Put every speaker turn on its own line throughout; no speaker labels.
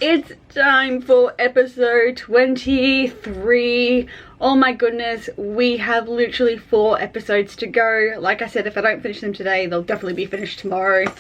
It's time for episode 23. Oh my goodness, we have literally 4 episodes to go. Like I said, if I don't finish them today, they'll definitely be finished tomorrow.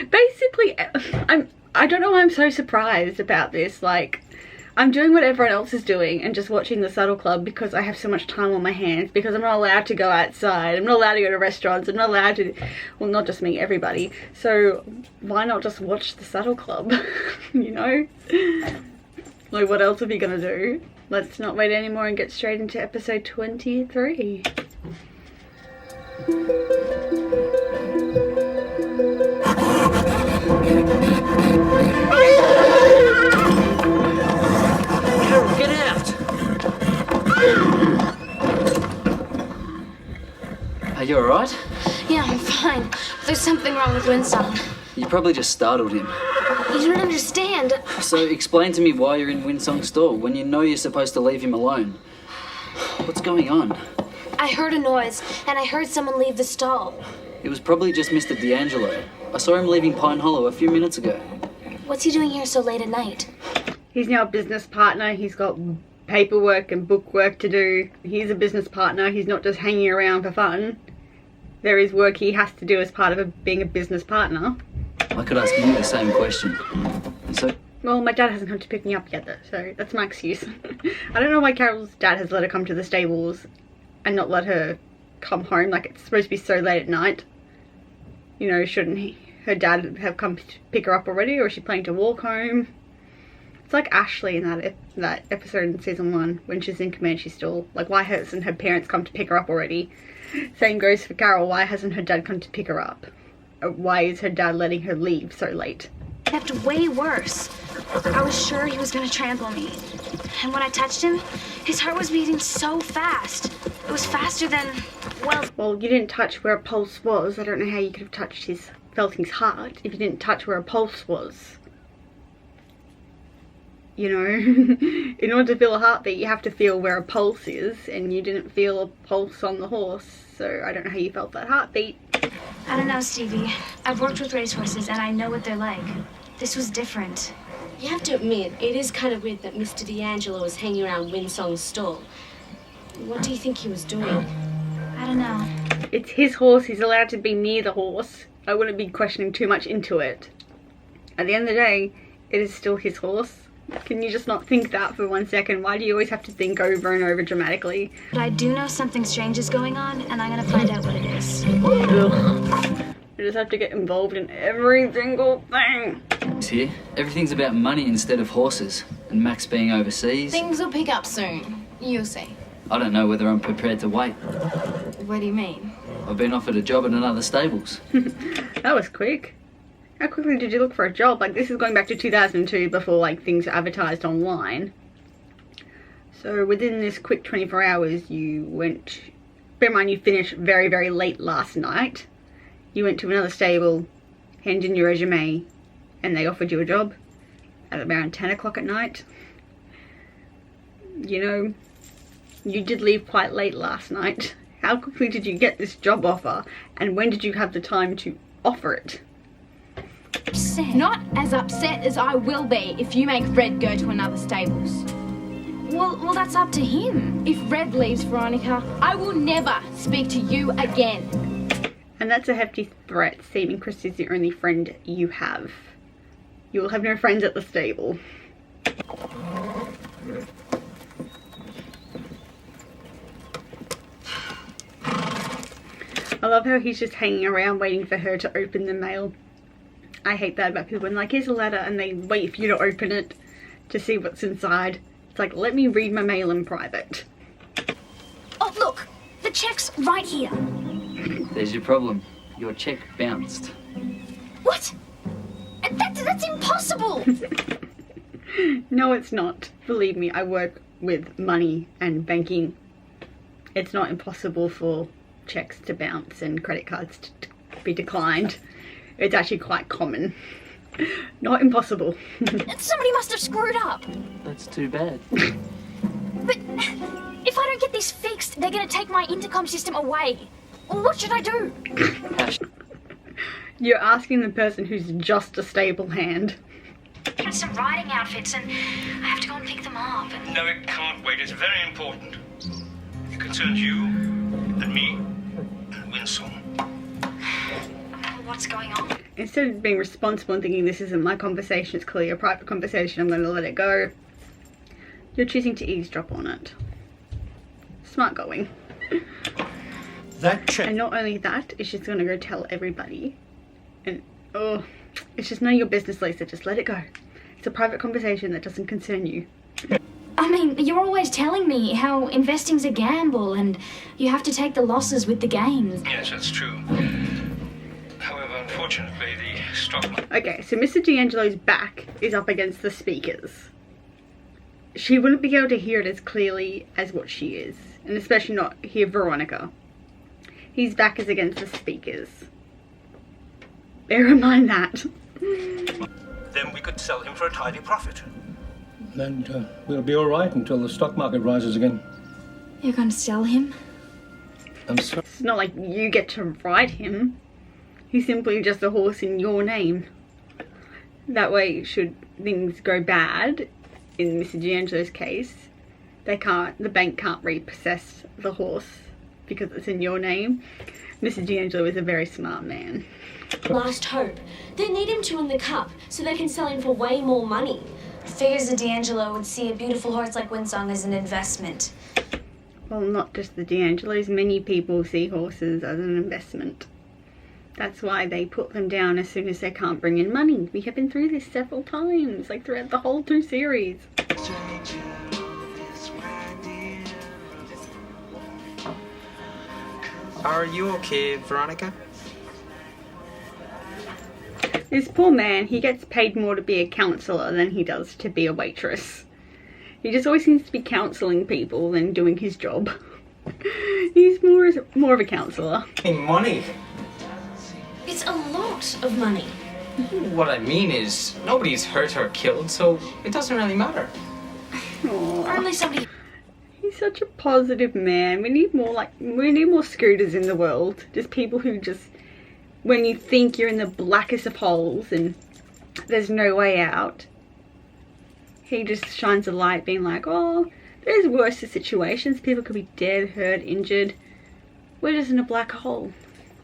Basically, I don't know why I'm so surprised about this. Like, I'm doing what everyone else is doing and just watching the Saddle Club because I have so much time on my hands, because I'm not allowed to go outside, I'm not allowed to go to restaurants, I'm not allowed to, well, not just me, everybody. So why not just watch the Saddle Club? You know? Like, what else are we gonna do? Let's not wait anymore and get straight into episode 23.
Get out! Are you alright?
Yeah, I'm fine. There's something wrong with Winsong.
You probably just startled him.
You don't understand.
So explain to me why you're in Winsong's stall when you know you're supposed to leave him alone. What's going on?
I heard a noise, and I heard someone leave the stall.
It was probably just Mr. D'Angelo. I saw him leaving Pine Hollow a few minutes ago.
What's he doing here so late at night?
He's now a business partner. He's got paperwork and bookwork to do. He's a business partner. He's not just hanging around for fun. There is work he has to do as part of being a business partner.
I could ask you the same question. So,
well, my dad hasn't come to pick me up yet though, so that's my excuse. I don't know why Carol's dad has let her come to the stables and not let her come home. Like, it's supposed to be so late at night. You know, shouldn't her dad have come to pick her up already, or is she planning to walk home? It's like Ashley in that episode in season 1 when she's in Comanche Stall. Like, why hasn't her parents come to pick her up already? Same goes for Carol. Why hasn't her dad come to pick her up? Why is her dad letting her leave so late?
It kept way worse. I was sure he was gonna trample me. And when I touched him, his heart was beating so fast. It was faster than,
well, you didn't touch where a pulse was. I don't know how you could have felt his heart if you didn't touch where a pulse was. You know, in order to feel a heartbeat, you have to feel where a pulse is, and you didn't feel a pulse on the horse, so I don't know how you felt that heartbeat.
I don't know, Stevie. I've worked with racehorses and I know what they're like. This was different.
You have to admit, it is kind of weird that Mr. D'Angelo was hanging around Winsong's stall. What do you think he was doing?
I don't know.
It's his horse. He's allowed to be near the horse. I wouldn't be questioning too much into it. At the end of the day, it is still his horse. Can you just not think that for 1 second? Why do you always have to think over and over dramatically?
But I do know something strange is going on, and I'm gonna find out what it is.
Ugh. You just have to get involved in every single thing.
here, everything's about money instead of horses. And Max being overseas.
Things will pick up soon. You'll see.
I don't know whether I'm prepared to wait.
What do you mean?
I've been offered a job at another stables.
That was quick. How quickly did you look for a job? Like, this is going back to 2002 before, like, things were advertised online. So within this quick 24 hours, you went... Bear in mind, you finished very, very late last night. You went to another stable, handed in your resume, and they offered you a job at around 10 o'clock at night. You know, you did leave quite late last night. How quickly did you get this job offer? And when did you have the time to offer it?
Not as upset as I will be if you make Red go to another stables.
Well, that's up to him.
If Red leaves, Veronica, I will never speak to you again.
And that's a hefty threat, seeming Chris is the only friend you have. You will have no friends at the stable. I love how he's just hanging around waiting for her to open the mail. I hate that about people when, like, here's a letter and they wait for you to open it to see what's inside. It's like, let me read my mail in private.
Oh, look! The check's right here.
There's your problem. Your check bounced.
What? That's impossible!
No, it's not. Believe me, I work with money and banking. It's not impossible for checks to bounce and credit cards to be declined. It's actually quite common. Not impossible.
Somebody must have screwed up.
That's too bad.
But if I don't get this fixed, they're gonna take my intercom system away. What should I do?
You're asking the person who's just a stable hand.
some riding outfits and I have to go and pick them up. And...
No, it can't wait. It's very important. It concerns you and me and Winsong.
What's going on?
Instead of being responsible and thinking this isn't my conversation, it's clearly a private conversation, I'm going to let it go, you're choosing to eavesdrop on it. Smart going.
That check.
And not only that, it's just going to go tell everybody. And, oh, it's just none of your business, Lisa. Just let it go. It's a private conversation that doesn't concern you.
I mean, you're always telling me how investing's a gamble and you have to take the losses with the gains.
Yes, that's true. However, unfortunately, the stock market...
Okay, so Mr. D'Angelo's back is up against the speakers. She wouldn't be able to hear it as clearly as what she is. And especially not hear Veronica. His back is against the speakers. Bear in mind that.
Then we could sell him for a tidy profit.
And we'll be all right until the stock market rises again.
You're going to sell him?
I'm sorry.
It's not like you get to ride him. He's simply just a horse in your name. That way, should things go bad, in Mr. D'Angelo's case, the bank can't repossess the horse because it's in your name. Mr. D'Angelo is a very smart man.
Last hope. They need him to win the cup so they can sell him for way more money.
Figures that D'Angelo would see a beautiful horse like Winsong as an investment.
Well, not just the D'Angelos. Many people see horses as an investment. That's why they put them down as soon as they can't bring in money. We have been through this several times, like throughout the whole 2 series.
Are you okay, Veronica?
This poor man, he gets paid more to be a counsellor than he does to be a waitress. He just always seems to be counselling people than doing his job. He's more of a counsellor.
Money.
It's a lot of money.
What I mean is, nobody's hurt or killed, so it doesn't really matter.
Aww.
Only somebody...
He's such a positive man. We need more scooters in the world. Just people who just, when you think you're in the blackest of holes and there's no way out, he just shines a light being like, oh, there's worse situations. People could be dead, hurt, injured. We're just in a black hole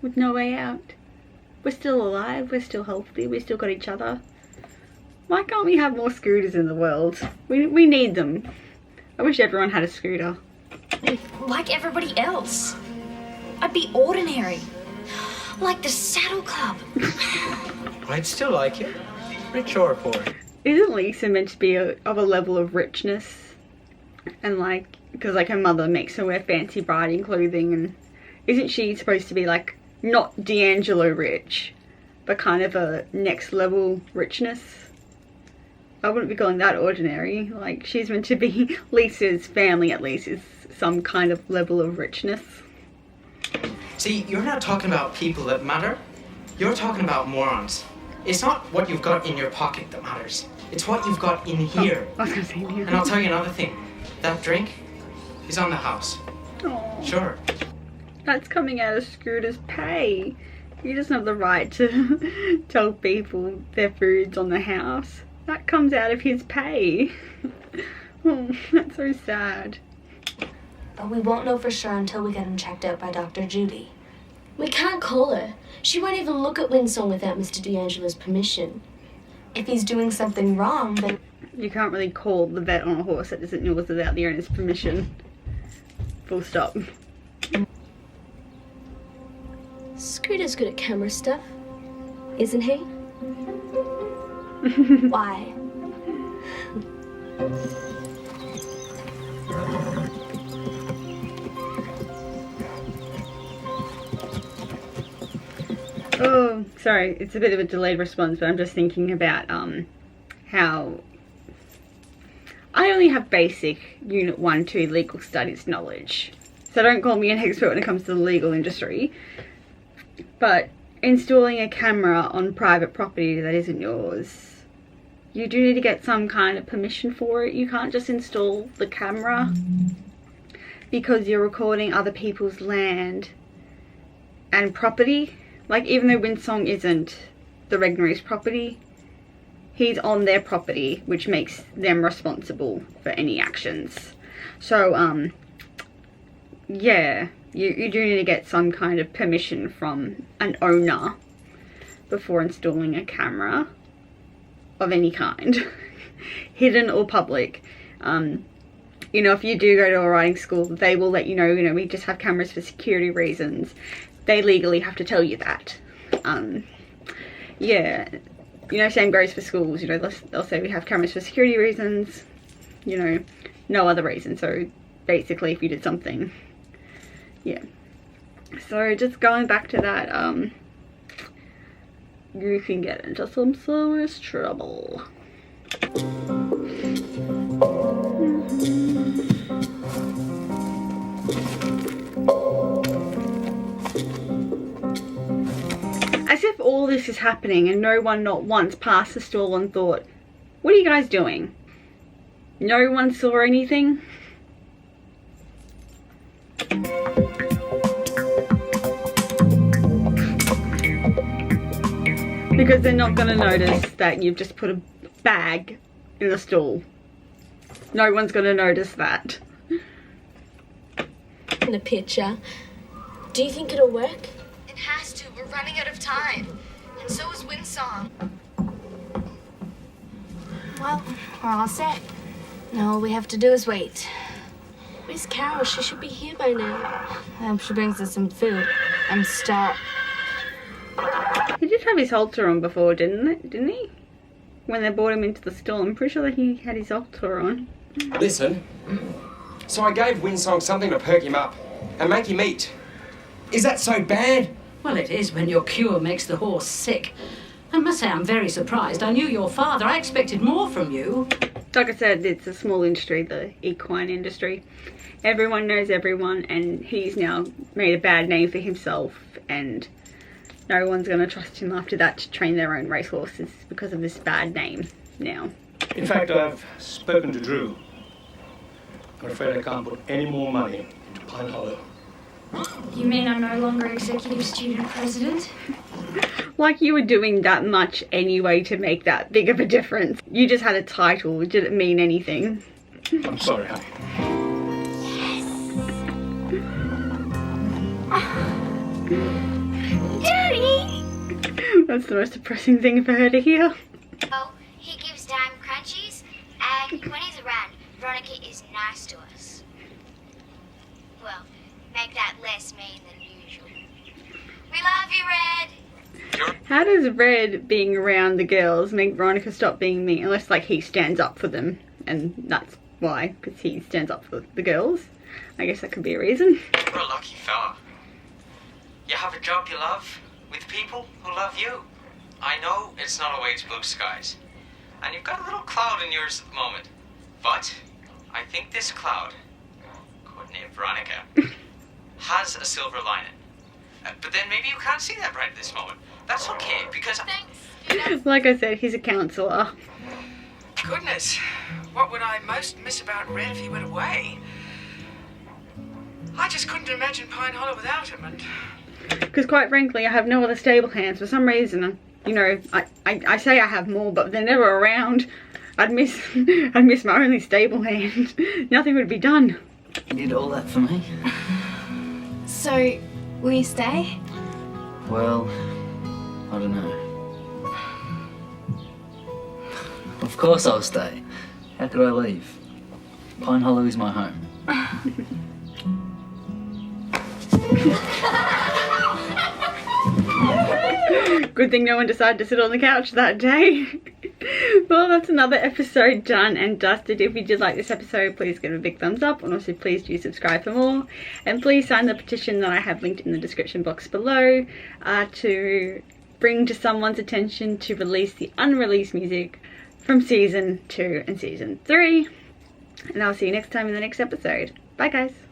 with no way out. We're still alive. We're still healthy. We still got each other. Why can't we have more scooters in the world? We need them. I wish everyone had a scooter.
Like everybody else. I'd be ordinary. Like the Saddle Club.
I'd still like it. Rich or poor.
Isn't Lisa meant to be of a level of richness? And like, because like her mother makes her wear fancy riding clothing, and isn't she supposed to be like, not D'Angelo rich, but kind of a next level richness? I wouldn't be calling that ordinary. Like, she's meant to be, Lisa's family at least is some kind of level of richness.
See, you're not talking about people that matter. You're talking about morons. It's not what you've got in your pocket that matters. It's what you've got in here.
I was gonna say in here.
And I'll tell you another thing. That drink is on the house.
Aww.
Sure.
That's coming out of Scooter's pay. He doesn't have the right to tell people their food's on the house. That comes out of his pay. Oh, that's so sad.
But we won't know for sure until we get him checked out by Dr. Judy.
We can't call her. She won't even look at Winsong without Mr. D'Angelo's permission.
If he's doing something wrong, then...
You can't really call the vet on a horse that isn't yours without the owner's permission. Full stop.
Scooter's good at camera stuff, isn't he?
Why?
Oh, sorry, it's a bit of a delayed response, but I'm just thinking about how I only have basic Unit 1-2 legal studies knowledge. So don't call me an expert when it comes to the legal industry. But installing a camera on private property that isn't yours, you do need to get some kind of permission for it. You can't just install the camera because you're recording other people's land and property. Like, even though Winsong isn't the Regnary's property, he's on their property, which makes them responsible for any actions. So, yeah, you do need to get some kind of permission from an owner before installing a camera of any kind, hidden or public. You know, if you do go to a riding school, they will let you know, we just have cameras for security reasons. They legally have to tell you that. Yeah, same goes for schools. They'll say we have cameras for security reasons, no other reason. So basically, if you did something, yeah. So just going back to that, you can get into some serious trouble. As if all this is happening and no one not once passed the stall and thought, what are you guys doing? No one saw anything? Because they're not going to notice that you've just put a bag in the stall. No one's going to notice that.
In the picture. Do you think it'll work?
It has to. We're running out of time. And so is Windsong. Well, we're all set. Now all we have to do is wait.
Where's Carol? She should be here by now.
I hope she brings us some food. I'm starved.
He did have his halter on before, didn't he? When they brought him into the stall, I'm pretty sure that he had his halter on.
Listen, so I gave Windsong something to perk him up and make him eat. Is that so bad?
Well, it is when your cure makes the horse sick. I must say I'm very surprised. I knew your father. I expected more from you.
Like I said, it's a small industry, the equine industry. Everyone knows everyone, and he's now made a bad name for himself, and no one's going to trust him after that to train their own racehorses because of this bad name now.
In fact, I've spoken to Drew. I'm afraid I can't put any more money into Pine Hollow.
You mean I'm no longer executive student president?
Like you were doing that much anyway to make that big of a difference. You just had a title. It didn't mean anything.
I'm sorry, honey.
Daddy!
That's the most depressing thing for her to hear.
Oh, he gives dime crunchies, and when he's around, Veronica is nice to us. Well, make that less mean than usual. We love you, Red!
How does Red being around the girls make Veronica stop being mean? Unless, like, he stands up for them, and that's why, because he stands up for the girls. I guess that could be a reason.
You're a lucky fella. You have a job you love, with people who love you. I know it's not always blue skies, and you've got a little cloud in yours at the moment. But I think this cloud, codenamed Veronica, has a silver lining. But then maybe you can't see that right at this moment. That's okay, because...
Thanks.
Like I said, he's a counsellor.
Goodness, what would I most miss about Red if he went away? I just couldn't imagine Pine Hollow without him, and...
Because quite frankly, I have no other stable hands. For some reason, I say I have more, but they're never around. I'd miss my only stable hand. Nothing would be done.
You did all that for me?
So, will you stay?
Well, I don't know. Of course I'll stay. How could I leave? Pine Hollow is my home.
Good thing no one decided to sit on the couch that day. Well, that's another episode done and dusted. If you did like this episode, please give it a big thumbs up, and also please do subscribe for more, and please sign the petition that I have linked in the description box below to bring to someone's attention to release the unreleased music from season 2 and season 3. And I'll see you next time in the next episode. Bye guys.